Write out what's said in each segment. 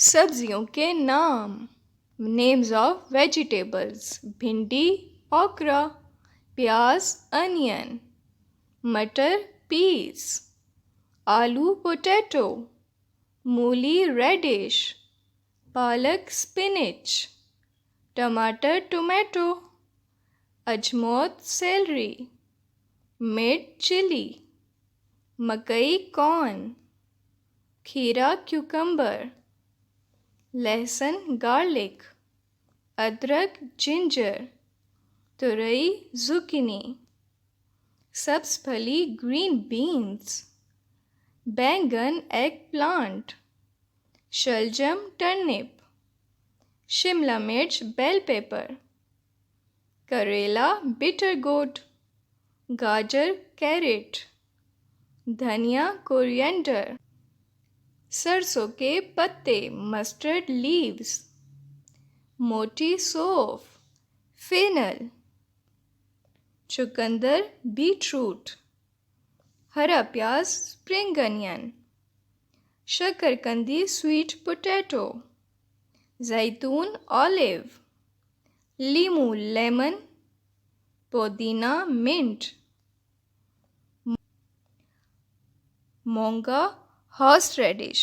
सब्जियों के नाम। Names of vegetables. भिंडी ओकरा, प्याज अनियन, मटर पीस, आलू पोटैटो, मूली रेडिश, पालक स्पिनिच, टमाटर टोमेटो, अजमोद सेलरी, मिर्च चिली, मकई कॉर्न, खीरा क्यूकम्बर, लहसुन गार्लिक, अदरक जिंजर, तुरई जुकीनी, सब्ज फली ग्रीन बीन्स, बैंगन एग प्लांट, शलजम टर्निप, शिमला मिर्च बेल पेपर, करेला बिटर गोट, गाजर कैरेट, धनिया कोरिएंडर, सरसों के पत्ते मस्टर्ड लीव्स, मोटी सौंफ फेनल, चुकंदर बीटरूट, हरा प्याज स्प्रिंग अनियन, शकरकंदी स्वीट पोटैटो, जैतून ऑलिव, लीमू लेमन, पुदीना मिंट, मोंगा हॉर्सरेडिश,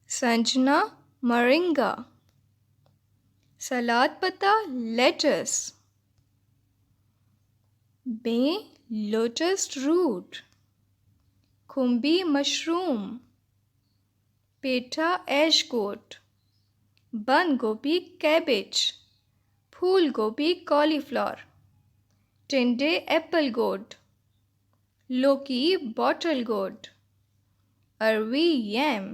संजना मोरिंगा, सलाद पत्ता लेटस, बें लोटस रूट, खुम्बी मशरूम, पेठा एशकोट, बंद गोभी कैबेज, फूल गोभी कॉलीफ्लावर, टिंडे एप्पल गोड, लौकी बॉटल गोड, अरवी यैम,